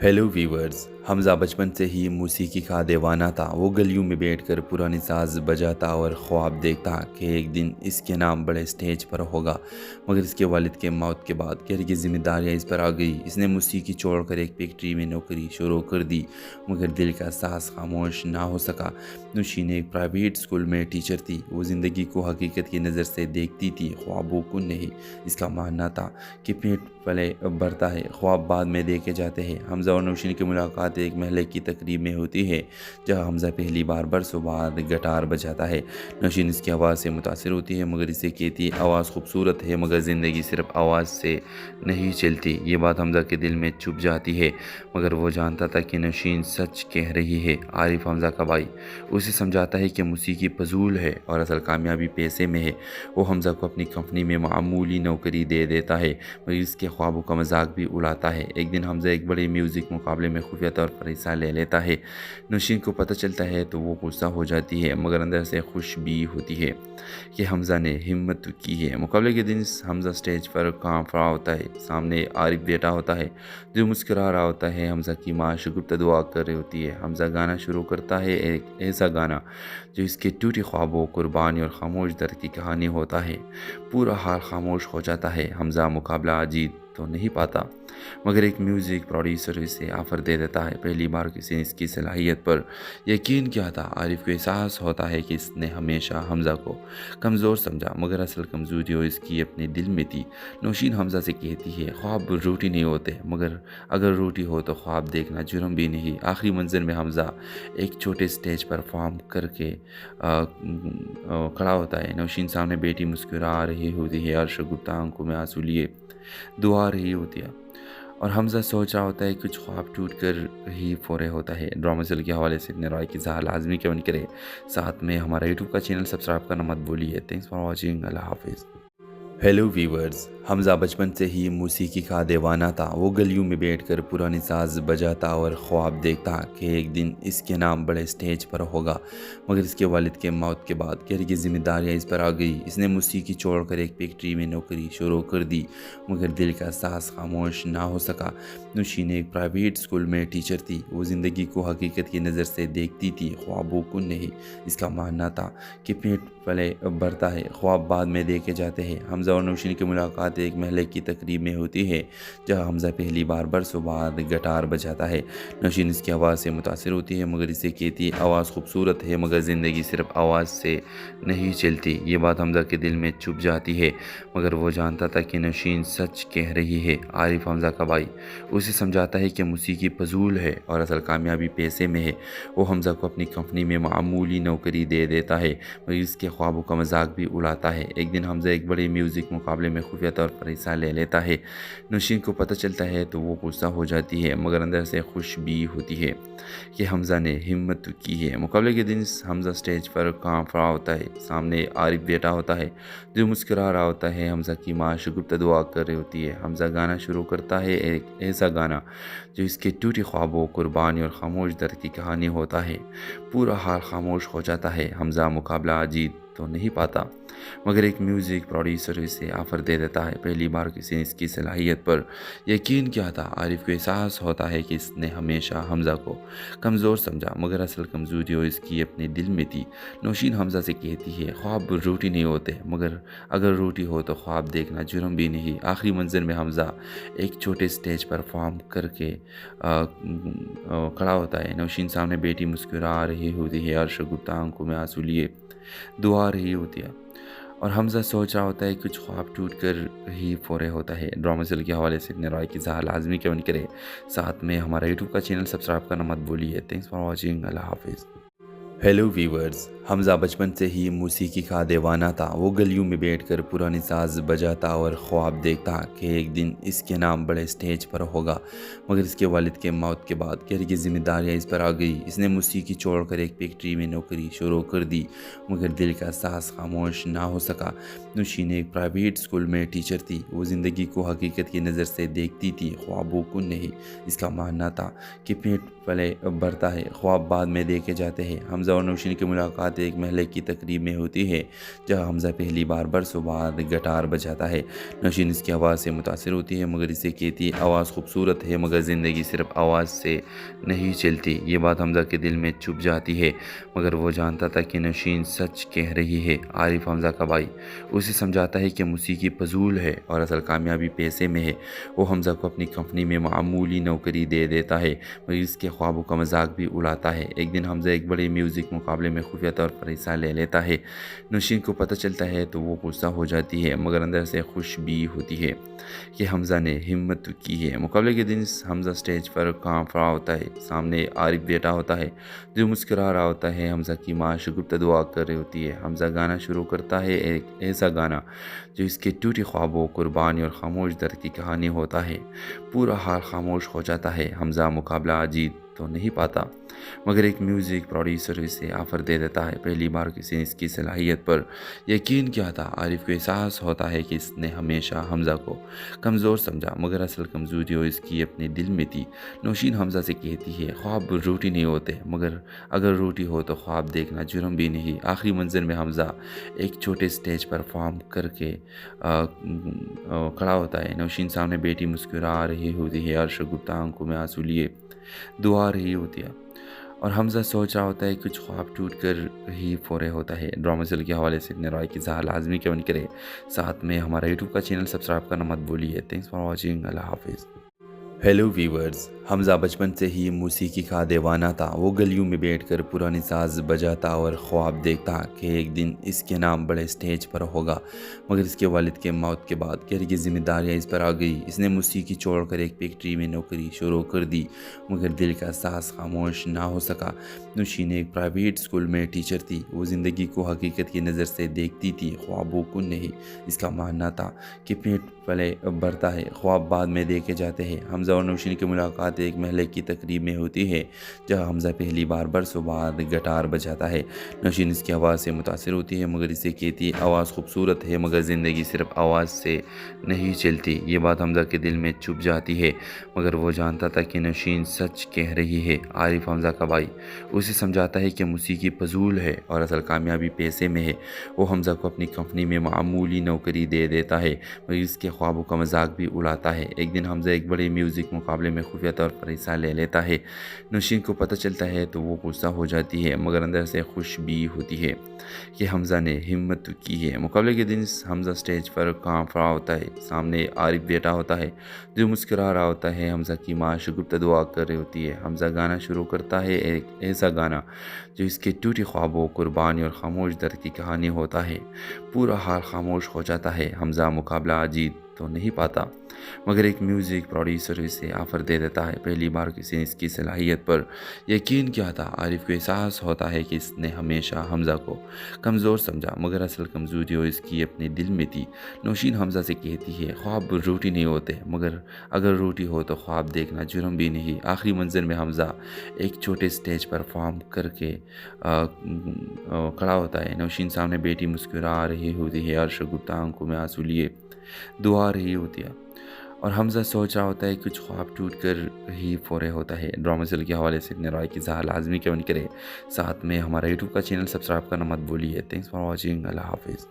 हेलो व्यूवर्स, हमज़ा बचपन से ही मौसीकी का दीवाना था। वो गलियों में बैठकर पुरानी साज बजाता और ख्वाब देखता कि एक दिन इसके नाम बड़े स्टेज पर होगा। मगर इसके वालिद के मौत के बाद घर की जिम्मेदारियाँ इस पर आ गई। इसने मौसीकी छोड़कर एक फैक्ट्री में नौकरी शुरू कर दी, मगर दिल का सांस खामोश ना हो सका। नौशीन एक प्राइवेट स्कूल में टीचर थी। वो ज़िंदगी को हकीकत की नज़र से देखती थी, ख्वाबों को नहीं। इसका मानना था कि पेट पले बढ़ता है, ख्वाब बाद में देखे जाते हैं। हमज़ा और नौशीन की मुलाकात एक महल की तकरीब में होती है, जहां हमज़ा पहली बार बरसों बाद गिटार बजाता है। नौशीन इसकी आवाज़ से मुतासिर होती है, मगर इसे कहती है आवाज़ खूबसूरत है, मगर ज़िंदगी सिर्फ आवाज़ से नहीं चलती। ये बात हमज़ा के दिल में छुप जाती है, मगर वो जानता था कि नौशीन सच कह रही है। आरिफ हमज़ा का भाई उसे समझाता है कि मौसीकी फजूल है और असल कामयाबी पैसे में है। वो हमज़ा को अपनी कंपनी में मामूली नौकरी दे देता है, मगर इसके ख्वाबों का मजाक भी उड़ाता है। एक दिन हमज़ा एक बड़े म्यूज़िक मुकाबले में खुफिया तौर पर हिस्सा ले लेता है। नौशीन को पता चलता है तो वो गुस्सा हो जाती है, मगर अंदर से खुश भी होती है कि हमज़ा ने हिम्मत की है। मुकाबले के दिन हमज़ा स्टेज पर कांप रहा होता है। सामने आरिफ बैठा होता है जो मुस्कुरा रहा होता है। हमज़ा की माँ शगुफ्ता दुआ कर रही होती है। हमज़ा गाना शुरू करता है, एक ऐसा गाना जो इसके टूटे ख्वाबों, कुर्बानी और खामोश दर्द की कहानी होता है। पूरा हाल खामोश हो जाता है। हमज़ा मुकाबला जीत तो नहीं पाता, मगर एक म्यूज़िक प्रोड्यूसर इसे ऑफ़र दे देता है। पहली बार किसी ने इसकी सलाहियत पर यकीन किया था। आरिफ को एहसास होता है कि इसने हमेशा हमज़ा को कमज़ोर समझा, मगर असल कमज़ोरी वो इसकी अपने दिल में थी। नौशीन हमज़ा से कहती है ख्वाब रूटी नहीं होते, मगर अगर रूटी हो तो ख्वाब देखना जुर्म भी नहीं। आखिरी मंजिल में हमज़ा एक छोटे स्टेज पर परफॉर्म करके खड़ा होता है। नौशीन सामने बेटी मुस्कुरा रही होती है और शगुफ्ता आंखों में आंसू लिए दुआ रही होती है, और हमज़ा सोच रहा होता है कुछ ख्वाब टूट कर ही फोरे होता है। ड्रामा चल के हवाले से अपने राय की इज़हार लाजमी कमेंट करें। साथ में हमारा यूट्यूब का चैनल सब्सक्राइब करना मत भूलिए। Thanks for watching. अल्लाह हाफिज़। हेलो व्यूवर्स, हमज़ा बचपन से ही मौसीकी का दीवाना था। वो गलियों में बैठकर पुरानी साज बजाता और ख्वाब देखता कि एक दिन इसके नाम बड़े स्टेज पर होगा। मगर इसके वालिद के मौत के बाद घर की जिम्मेदारियाँ इस पर आ गई। इसने मौसीकी छोड़कर एक फैक्ट्री में नौकरी शुरू कर दी, मगर दिल का सांस खामोश ना हो सका। नौशीन एक प्राइवेट स्कूल में टीचर थी। वो ज़िंदगी को हकीकत की नज़र से देखती थी, ख्वाबों को नहीं। इसका मानना था कि पेट पले बढ़ता है, ख्वाब बाद में देखे जाते हैं। हमज़ा और नौशीन की मुलाकात एक महल की तकरीब में होती है, जहां हमज़ा पहली बार बरसों बाद गिटार बजाता है। नौशीन इसकी आवाज़ से मुतासिर होती है, मगर इसे कहती है आवाज़ खूबसूरत है, मगर ज़िंदगी सिर्फ आवाज़ से नहीं चलती। ये बात हमज़ा के दिल में छुप जाती है, मगर वो जानता था कि नौशीन सच कह रही है। आरिफ हमज़ा का भाई उसे समझाता है कि मौसीकी फजूल है और असल कामयाबी पैसे में है। वो हमज़ा को अपनी कंपनी में मामूली नौकरी दे देता है, मगर इसके ख्वाबों का मजाक भी उड़ाता है। एक दिन हमज़ा एक बड़े म्यूज़िक मुकाबले में खुफिया तौर पर हिस्सा ले लेता है। नौशीन को पता चलता है तो वो गुस्सा हो जाती है, मगर अंदर से खुश भी होती है कि हमज़ा ने हिम्मत की है। मुकाबले के दिन हमज़ा स्टेज पर कांप रहा होता है। सामने आरिफ बैठा होता है जो मुस्कुरा रहा होता है। हमज़ा की माँ शगुफ्ता दुआ कर रही होती है। हमज़ा गाना शुरू करता है, एक ऐसा गाना जो इसके टूटे ख्वाबों, कुर्बानी और खामोश दर्द की कहानी होता है। पूरा हाल खामोश हो जाता है। हमज़ा मुकाबला जीत तो नहीं पाता, मगर एक म्यूज़िक प्रोड्यूसर इसे ऑफ़र दे देता है। पहली बार किसी ने इसकी सलाहियत पर यकीन किया था। आरिफ को एहसास होता है कि इसने हमेशा हमज़ा को कमज़ोर समझा, मगर असल कमज़ोरी वो इसकी अपने दिल में थी। नौशीन हमज़ा से कहती है ख्वाब रूटी नहीं होते, मगर अगर रूटी हो तो ख्वाब देखना जुर्म भी नहीं। आखिरी मंजिल में हमज़ा एक छोटे स्टेज पर परफॉर्म करके खड़ा होता है। नौशीन सामने बेटी मुस्कुरा रही होती है और शगुफ्ता आंखों में आंसू लिए दुआ रही होती है, और हमज़ा सोच रहा होता है कुछ ख्वाब टूट कर ही फोरे होता है। ड्रामा चल के हवाले से अपने राय की इज़हार लाजमी कमेंट करें। साथ में हमारा यूट्यूब का चैनल सब्सक्राइब करना मत भूलिए। Thanks for watching. अल्लाह हाफिज़। हेलो व्यूवर्स, हमज़ा बचपन से ही मौसीकी का दीवाना था। वो गलियों में बैठकर पुरानी साज बजाता और ख्वाब देखता कि एक दिन इसके नाम बड़े स्टेज पर होगा। मगर इसके वालिद के मौत के बाद घर की जिम्मेदारियाँ इस पर आ गई। इसने मौसीकी छोड़कर एक फैक्ट्री में नौकरी शुरू कर दी, मगर दिल का सांस खामोश ना हो सका। नौशीन एक प्राइवेट स्कूल में टीचर थी। वो ज़िंदगी को हकीकत की नज़र से देखती थी, ख्वाबों को नहीं। इसका मानना था कि पेट पले बढ़ता है, ख्वाब बाद में देखे जाते हैं। हमज़ा حمزہ اور نوشین کی ملاقات ایک محلے کی تقریب میں ہوتی ہے جہاں حمزہ پہلی بار برسوں بعد گٹار بجاتا ہے۔ نوشین اس کی آواز سے متاثر ہوتی ہے مگر اسے کہتی ہے آواز خوبصورت ہے مگر زندگی صرف آواز سے نہیں چلتی۔ یہ بات حمزہ کے دل میں چھپ جاتی ہے مگر وہ جانتا تھا کہ نوشین سچ کہہ رہی ہے۔ عارف حمزہ کا بھائی اسے سمجھاتا ہے کہ موسیقی فضول ہے اور اصل کامیابی پیسے میں ہے۔ وہ حمزہ کو اپنی کمپنی میں معمولی نوکری دے دیتا ہے مگر اس کے خوابوں کا مذاق بھی اڑاتا ہے۔ ایک دن حمزہ ایک بڑے میوزک مقابلے میں خفیہ طور پر حصہ لے لیتا ہے۔ نوشین کو پتہ چلتا ہے تو وہ غصہ ہو جاتی ہے مگر اندر سے خوش بھی ہوتی ہے کہ حمزہ نے ہمت کی ہے۔ مقابلے کے دن حمزہ اسٹیج پر کانپ رہا ہوتا ہے۔ سامنے عارف بیٹا ہوتا ہے جو مسکرا رہا ہوتا ہے۔ حمزہ کی ماں شگفتہ دعا کر رہی ہوتی ہے۔ حمزہ گانا شروع کرتا ہے، ایک ایسا گانا جو اس کے ٹوٹے خوابوں، قربانی اور خاموش درد کی کہانی ہوتا ہے۔ پورا حال خاموش ہو جاتا ہے۔ حمزہ مقابلہ جیت تو نہیں پاتا مگر ایک میوزک پروڈیوسر اسے آفر دے دیتا ہے۔ پہلی بار کسی نے اس کی صلاحیت پر یقین کیا تھا۔ عارف کو احساس ہوتا ہے کہ اس نے ہمیشہ حمزہ کو کمزور سمجھا مگر اصل کمزوری وہ اس کی اپنے دل میں تھی۔ نوشین حمزہ سے کہتی ہے خواب روٹی نہیں ہوتے مگر اگر روٹی ہو تو خواب دیکھنا جرم بھی نہیں۔ آخری منظر میں حمزہ ایک چھوٹے سٹیج پر پرفارم کر کے کھڑا ہوتا ہے۔ نوشین سامنے بیٹی مسکرا رہی ہوتی ہے اور شگفتہ آنکھوں میں آنسو لیے دعا رہی ہوتی ہے اور حمزہ سوچ رہا ہوتا ہے کچھ خواب ٹوٹ کر ہی فورے ہوتا ہے۔ ڈرامہ سیل کے حوالے سے اپنے رائے کی اظہار لازمی کیوں کرے، ساتھ میں ہمارا یوٹیوب کا چینل سبسکرائب کرنا مت بھولیے۔ تھینکس فار واچنگ، اللہ حافظ۔ ہیلو ویورز، حمزہ بچپن سے ہی موسیقی کا دیوانہ تھا۔ وہ گلیوں میں بیٹھ کر پرانی ساز بجاتا اور خواب دیکھتا کہ ایک دن اس کے نام بڑے سٹیج پر ہوگا مگر اس کے والد کے موت کے بعد گھر کی ذمہ داریاں اس پر آ گئی۔ اس نے موسیقی چھوڑ کر ایک فیکٹری میں نوکری شروع کر دی مگر دل کا احساس خاموش نہ ہو سکا۔ نوشین ایک پرائیویٹ اسکول میں ٹیچر تھی۔ وہ زندگی کو حقیقت کی نظر سے دیکھتی تھی، خوابوں کو نہیں۔ اس کا ماننا تھا کہ پیٹ پلے بھرتا ہے، خواب بعد میں دیکھے جاتے ہیں۔ حمزہ اور نوشین کی ملاقات ایک محلے کی تقریب میں ہوتی ہے جہاں حمزہ پہلی بار برسوں بعد گٹار بجاتا ہے۔ نوشین اس کی آواز سے متاثر ہوتی ہے مگر اسے کہتی ہے آواز خوبصورت ہے مگر زندگی صرف آواز سے نہیں چلتی۔ یہ بات حمزہ کے دل میں چھپ جاتی ہے مگر وہ جانتا تھا کہ نوشین سچ کہہ رہی ہے۔ عارف حمزہ کا بھائی اسے سمجھاتا ہے کہ موسیقی فضول ہے اور اصل کامیابی پیسے میں ہے۔ وہ حمزہ کو اپنی کمپنی میں معمولی نوکری دے دیتا ہے مگر اس کے خوابوں کا مذاق بھی اڑاتا ہے۔ ایک دن حمزہ ایک بڑے میوزک مقابلے میں خفیہ طور پر حصہ لے لیتا ہے۔ نوشین کو پتہ چلتا ہے تو وہ غصہ ہو جاتی ہے مگر اندر سے خوش بھی ہوتی ہے کہ حمزہ نے ہمت کی ہے۔ مقابلے کے دن حمزہ اسٹیج پر کانپ رہا ہوتا ہے۔ سامنے عارف بیٹا ہوتا ہے جو مسکرا رہا ہوتا ہے۔ حمزہ کی ماں شگفتہ دعا کر رہی ہوتی ہے۔ حمزہ گانا شروع کرتا ہے، ایک ایسا گانا جو اس کے ٹوٹے خوابوں، قربانی اور خاموش درد کی کہانی ہوتا ہے۔ پورا حال خاموش ہو جاتا ہے۔ حمزہ مقابلہ جیت تو نہیں پاتا مگر ایک میوزک پروڈیوسر اسے آفر دے دیتا ہے۔ پہلی بار کسی نے اس کی صلاحیت پر یقین کیا تھا۔ عارف کو احساس ہوتا ہے کہ اس نے ہمیشہ حمزہ کو کمزور سمجھا مگر اصل کمزوری وہ اس کی اپنے دل میں تھی۔ نوشین حمزہ سے کہتی ہے خواب روٹی نہیں ہوتے مگر اگر روٹی ہو تو خواب دیکھنا جرم بھی نہیں۔ آخری منظر میں حمزہ ایک چھوٹے سٹیج پر پرفارم کر کے کھڑا ہوتا ہے۔ نوشین سامنے بیٹی مسکرا رہی ہوتی ہے اور شگفتہ آنکھوں میں آنسو لیے دعا رہی ہوتی ہے اور حمزہ سوچ رہا ہوتا ہے کچھ خواب ٹوٹ کر ہی فورے ہوتا ہے۔ ڈرامہ سیل کے حوالے سے اپنے رائے کی اظہار لازمی کیوں کرے، ساتھ میں ہمارا یوٹیوب کا چینل سبسکرائب کرنا مت بھولیے۔ تھینکس فار واچنگ، اللہ حافظ۔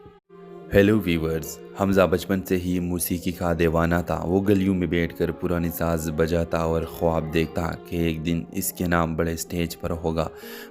ہیلو ویورز، حمزہ بچپن سے ہی موسیقی کا دیوانہ تھا۔ وہ گلیوں میں بیٹھ کر پرانی ساز بجاتا اور خواب دیکھتا کہ ایک دن اس کے نام بڑے سٹیج پر ہوگا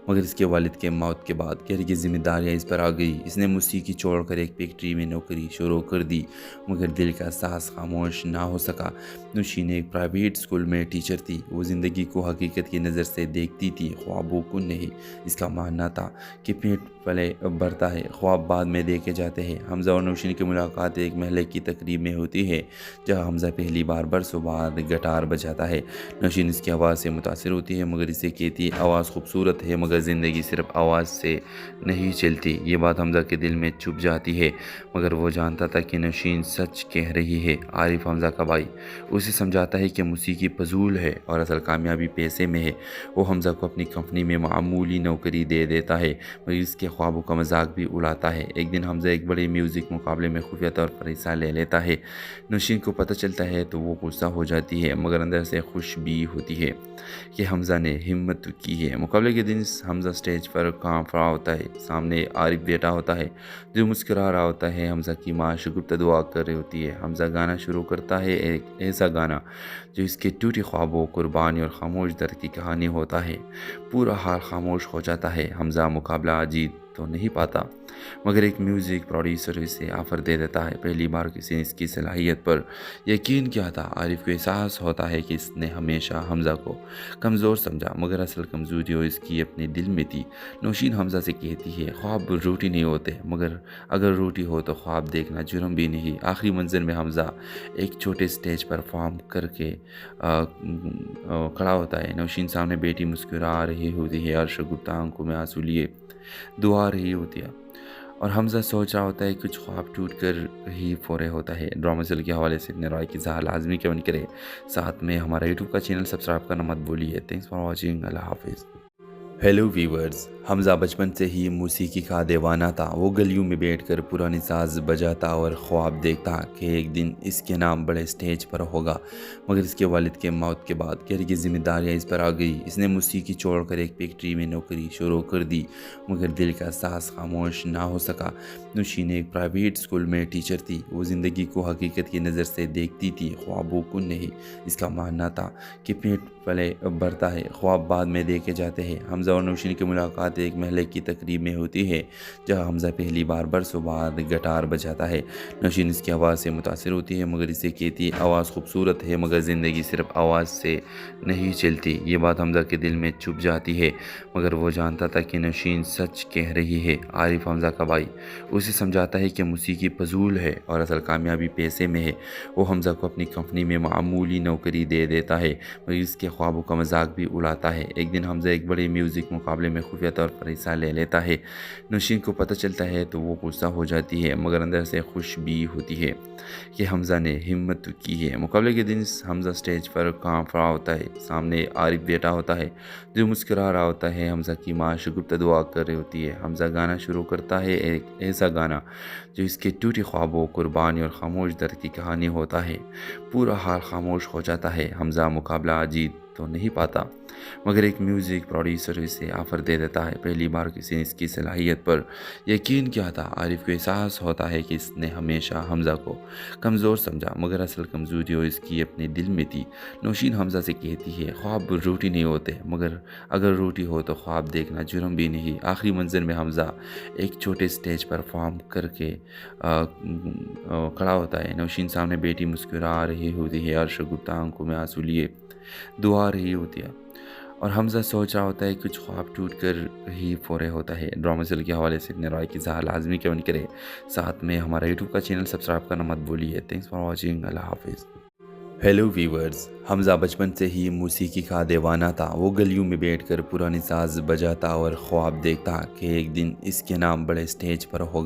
مگر اس کے والد کے موت کے بعد گھر کی ذمہ داریاں اس پر آ گئی۔ اس نے موسیقی چھوڑ کر ایک فیکٹری میں نوکری شروع کر دی مگر دل کا احساس خاموش نہ ہو سکا۔ نوشین ایک پرائیویٹ اسکول میں ٹیچر تھی۔ وہ زندگی کو حقیقت کی نظر سے دیکھتی تھی، خوابوں کو نہیں۔ اس کا ماننا تھا کہ پیٹ پلے بھرتا ہے، خواب بعد میں دیکھے جاتے ہیں۔ حمزہ اور نوشین کی ملاقات ایک محلے کی تقریب میں ہوتی ہے جہاں حمزہ پہلی بار برسوں بعد گٹار بجاتا ہے۔ نوشین اس کی آواز سے متاثر ہوتی ہے مگر اسے کہتی ہے آواز خوبصورت ہے مگر زندگی صرف آواز سے نہیں چلتی۔ یہ بات حمزہ کے دل میں چھپ جاتی ہے مگر وہ جانتا تھا کہ نوشین سچ کہہ رہی ہے۔ عارف حمزہ کا بھائی اسے سمجھاتا ہے کہ موسیقی فضول ہے اور اصل کامیابی پیسے میں ہے۔ وہ حمزہ کو اپنی کمپنی میں معمولی نوکری دے دیتا ہے مگر اس کے خوابوں کا مذاق بھی اڑاتا ہے۔ ایک دن حمزہ ایک بڑے میوزک میوزک مقابلے میں خفیہ طور پر حصہ لے لیتا ہے۔ نوشین کو پتہ چلتا ہے تو وہ غصہ ہو جاتی ہے مگر اندر سے خوش بھی ہوتی ہے کہ حمزہ نے ہمت کی ہے۔ مقابلے کے دن حمزہ سٹیج پر کانپ رہا ہوتا ہے، سامنے عارف بیٹا ہوتا ہے جو مسکرا رہا ہوتا ہے۔ حمزہ کی ماں شگفتہ دعا کر رہی ہوتی ہے۔ حمزہ گانا شروع کرتا ہے، ایک ایسا گانا جو اس کے ٹوٹے خوابوں، قربانی اور خاموش درد کی کہانی ہوتا ہے۔ پورا حال خاموش ہو جاتا ہے۔ حمزہ مقابلہ جیت تو نہیں پاتا مگر ایک میوزک پروڈیوسر اسے آفر دے دیتا ہے۔ پہلی بار کسی نے اس کی صلاحیت پر یقین کیا تھا۔ عارف کو احساس ہوتا ہے کہ اس نے ہمیشہ حمزہ کو کمزور سمجھا مگر اصل کمزوری وہ اس کی اپنے دل میں تھی۔ نوشین حمزہ سے کہتی ہے خواب روٹی نہیں ہوتے مگر اگر روٹی ہو تو خواب دیکھنا جرم بھی نہیں۔ آخری منظر میں حمزہ ایک چھوٹے سٹیج پر پرفارم کر کے کھڑا ہوتا ہے۔ نوشین سامنے بیٹی مسکرا رہی ہوتی ہے اور شگفتہ آنکھوں میں آنسو لیے دعا رہی ہوتی ہے اور حمزہ سوچ رہا ہوتا ہے کچھ خواب ٹوٹ کر ہی فورے ہوتا ہے۔ ڈرامہ سیل کے حوالے سے اپنے رائے کی اظہار لازمی کیوں کرے، ساتھ میں ہمارا یوٹیوب کا چینل سبسکرائب کرنا مت بھولیے۔ تھینکس فار واچنگ، اللہ حافظ۔ ہیلو ویورز، حمزہ بچپن سے ہی موسیقی کا دیوانہ تھا۔ وہ گلیوں میں بیٹھ کر پرانی ساز بجاتا اور خواب دیکھتا کہ ایک دن اس کے نام بڑے سٹیج پر ہوگا مگر اس کے والد کے موت کے بعد گھر کی ذمہ داریاں اس پر آ گئی۔ اس نے موسیقی چھوڑ کر ایک فیکٹری میں نوکری شروع کر دی مگر دل کا ساز خاموش نہ ہو سکا۔ نوشین ایک پرائیویٹ اسکول میں ٹیچر تھی۔ وہ زندگی کو حقیقت کی نظر سے دیکھتی تھی، خوابوں کو نہیں۔ اس کا ماننا تھا کہ پیٹ پلے بھرتا ہے، خواب بعد میں دیکھے جاتے ہیں۔ حمزہ اور نوشین کی ملاقات ایک محلے کی تقریب میں ہوتی ہے جہاں حمزہ پہلی بار برسوں بعد گٹار بجاتا ہے۔ نوشین اس کی آواز سے متاثر ہوتی ہے مگر اسے کہتی ہے آواز خوبصورت ہے مگر زندگی صرف آواز سے نہیں چلتی۔ یہ بات حمزہ کے دل میں چھپ جاتی ہے مگر وہ جانتا تھا کہ نوشین سچ کہہ رہی ہے۔ عارف حمزہ کا بھائی اسے سمجھاتا ہے کہ موسیقی فضول ہے اور اصل کامیابی پیسے میں ہے۔ وہ حمزہ کو اپنی کمپنی میں معمولی نوکری دے دیتا ہے مگر اس کے خوابوں کا مذاق بھی اڑاتا ہے۔ ایک دن حمزہ ایک بڑے میوزک مقابلے میں خفیہ طور پر حصہ لے لیتا ہے۔ نوشین کو پتہ چلتا ہے تو وہ غصہ ہو جاتی ہے مگر اندر سے خوش بھی ہوتی ہے کہ حمزہ نے ہمت کی ہے۔ مقابلے کے دن حمزہ سٹیج پر کانپ رہا ہوتا ہے، سامنے عارف بیٹا ہوتا ہے جو مسکرا رہا ہوتا ہے۔ حمزہ کی ماں شگفتہ دعا کر رہی ہوتی ہے۔ حمزہ گانا شروع کرتا ہے، ایک ایسا گانا جو اس کے ٹوٹے خوابوں، قربانی اور خاموش درد کی کہانی ہوتا ہے۔ پورا حال خاموش ہو جاتا ہے۔ حمزہ مقابلہ جیت تو نہیں پاتا مگر ایک میوزک پروڈیوسر اسے آفر دے دیتا ہے۔ پہلی بار کسی نے اس کی صلاحیت پر یقین کیا تھا۔ عارف کو احساس ہوتا ہے کہ اس نے ہمیشہ حمزہ کو کمزور سمجھا مگر اصل کمزوری وہ اس کی اپنے دل میں تھی۔ نوشین حمزہ سے کہتی ہے خواب روٹی نہیں ہوتے مگر اگر روٹی ہو تو خواب دیکھنا جرم بھی نہیں۔ آخری منظر میں حمزہ ایک چھوٹے سٹیج پر پرفارم کر کے کھڑا ہوتا ہے۔ نوشین سامنے بیٹی مسکرا رہی ہوتی ہے اور شگفتہ آنکھوں میں آنسو لیے دعا رہی ہوتی ہے اور حمزہ سوچ رہا ہوتا ہے کچھ خواب ٹوٹ کر ہی فورے ہوتا ہے۔ ڈرامہ سیل کے حوالے سے اپنے رائے کی اظہار لازمی کیوں کرے، ساتھ میں ہمارا یوٹیوب کا چینل سبسکرائب کرنا مت بھولیے۔ تھینکس فار واچنگ، اللہ حافظ۔ ہیلو ویورز، حمزہ بچپن سے ہی موسیقی کا دیوانہ تھا۔ وہ گلیوں میں بیٹھ کر پرانی ساز بجاتا اور خواب دیکھتا کہ ایک دن اس کے نام بڑے سٹیج پر ہوگا۔